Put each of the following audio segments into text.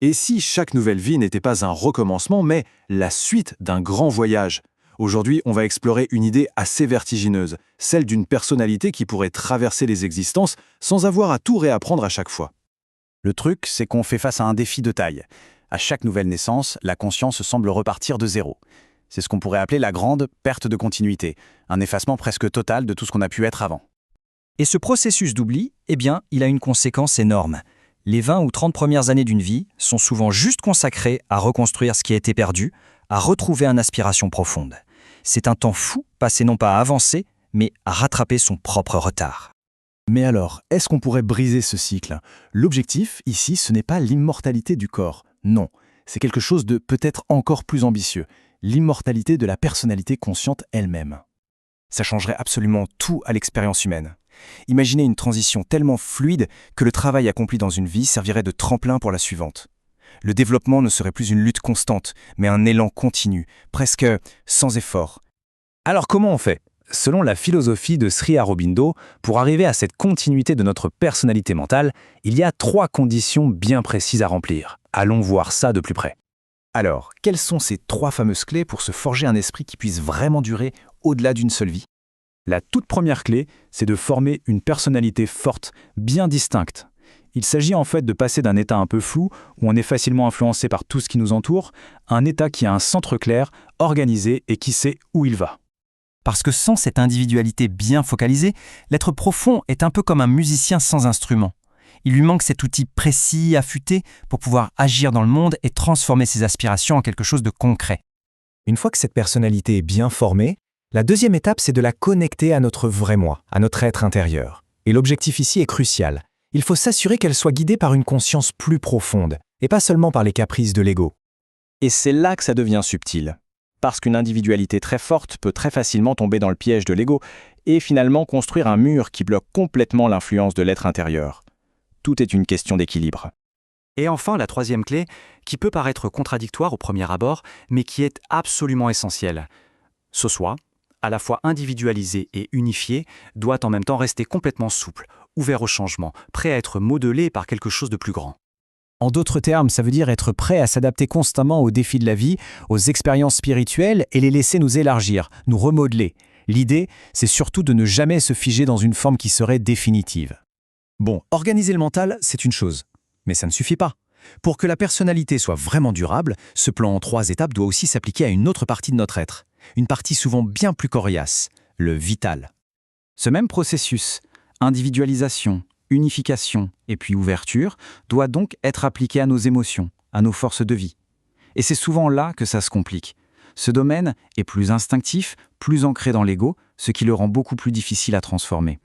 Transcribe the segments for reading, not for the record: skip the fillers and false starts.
Et si chaque nouvelle vie n'était pas un recommencement, mais la suite d'un grand voyage? Aujourd'hui, on va explorer une idée assez vertigineuse, celle d'une personnalité qui pourrait traverser les existences sans avoir à tout réapprendre à chaque fois. Le truc, c'est qu'on fait face à un défi de taille. À chaque nouvelle naissance, la conscience semble repartir de zéro. C'est ce qu'on pourrait appeler la grande perte de continuité, un effacement presque total de tout ce qu'on a pu être avant. Et ce processus d'oubli, eh bien, il a une conséquence énorme. Les 20 ou 30 premières années d'une vie sont souvent juste consacrées à reconstruire ce qui a été perdu, à retrouver une aspiration profonde. C'est un temps fou passé non pas à avancer, mais à rattraper son propre retard. Mais alors, est-ce qu'on pourrait briser ce cycle? L'objectif, ici, ce n'est pas l'immortalité du corps. Non, c'est quelque chose de peut-être encore plus ambitieux. L'immortalité de la personnalité consciente elle-même. Ça changerait absolument tout à l'expérience humaine. Imaginez une transition tellement fluide que le travail accompli dans une vie servirait de tremplin pour la suivante. Le développement ne serait plus une lutte constante, mais un élan continu, presque sans effort. Alors comment on fait? Selon la philosophie de Sri Aurobindo, pour arriver à cette continuité de notre personnalité mentale, il y a 3 conditions bien précises à remplir. Allons voir ça de plus près. Alors, quelles sont ces 3 fameuses clés pour se forger un esprit qui puisse vraiment durer au-delà d'une seule vie? La toute première clé, c'est de former une personnalité forte, bien distincte. Il s'agit en fait de passer d'un état un peu flou, où on est facilement influencé par tout ce qui nous entoure, à un état qui a un centre clair, organisé et qui sait où il va. Parce que sans cette individualité bien focalisée, l'être profond est un peu comme un musicien sans instrument. Il lui manque cet outil précis, affûté, pour pouvoir agir dans le monde et transformer ses aspirations en quelque chose de concret. Une fois que cette personnalité est bien formée, la deuxième étape, c'est de la connecter à notre vrai moi, à notre être intérieur. Et l'objectif ici est crucial. Il faut s'assurer qu'elle soit guidée par une conscience plus profonde, et pas seulement par les caprices de l'ego. Et c'est là que ça devient subtil. Parce qu'une individualité très forte peut très facilement tomber dans le piège de l'ego et finalement construire un mur qui bloque complètement l'influence de l'être intérieur. Tout est une question d'équilibre. Et enfin, la troisième clé, qui peut paraître contradictoire au premier abord, mais qui est absolument essentielle. Ce soi, à la fois individualisé et unifié, doit en même temps rester complètement souple, ouvert au changement, prêt à être modelé par quelque chose de plus grand. En d'autres termes, ça veut dire être prêt à s'adapter constamment aux défis de la vie, aux expériences spirituelles et les laisser nous élargir, nous remodeler. L'idée, c'est surtout de ne jamais se figer dans une forme qui serait définitive. Bon, organiser le mental, c'est une chose, mais ça ne suffit pas. Pour que la personnalité soit vraiment durable, ce plan en 3 étapes doit aussi s'appliquer à une autre partie de notre être, une partie souvent bien plus coriace, le vital. Ce même processus, individualisation, unification et puis ouverture, doit donc être appliqué à nos émotions, à nos forces de vie. Et c'est souvent là que ça se complique. Ce domaine est plus instinctif, plus ancré dans l'ego, ce qui le rend beaucoup plus difficile à transformer.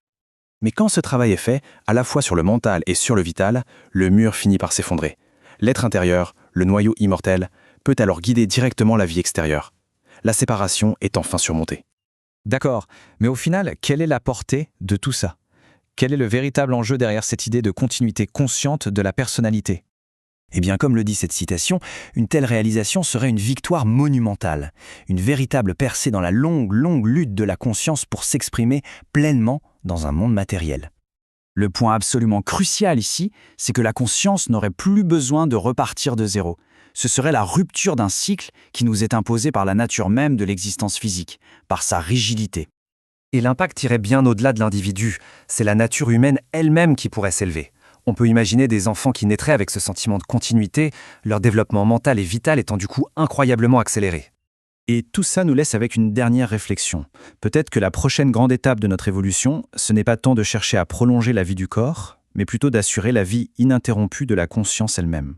Mais quand ce travail est fait, à la fois sur le mental et sur le vital, le mur finit par s'effondrer. L'être intérieur, le noyau immortel, peut alors guider directement la vie extérieure. La séparation est enfin surmontée. D'accord, mais au final, quelle est la portée de tout ça? Quel est le véritable enjeu derrière cette idée de continuité consciente de la personnalité? Eh bien, comme le dit cette citation, une telle réalisation serait une victoire monumentale, une véritable percée dans la longue lutte de la conscience pour s'exprimer pleinement dans un monde matériel. Le point absolument crucial ici, c'est que la conscience n'aurait plus besoin de repartir de zéro. Ce serait la rupture d'un cycle qui nous est imposé par la nature même de l'existence physique, par sa rigidité. Et l'impact irait bien au-delà de l'individu. C'est la nature humaine elle-même qui pourrait s'élever. On peut imaginer des enfants qui naîtraient avec ce sentiment de continuité, leur développement mental et vital étant du coup incroyablement accéléré. Et tout ça nous laisse avec une dernière réflexion. Peut-être que la prochaine grande étape de notre évolution, ce n'est pas tant de chercher à prolonger la vie du corps, mais plutôt d'assurer la vie ininterrompue de la conscience elle-même.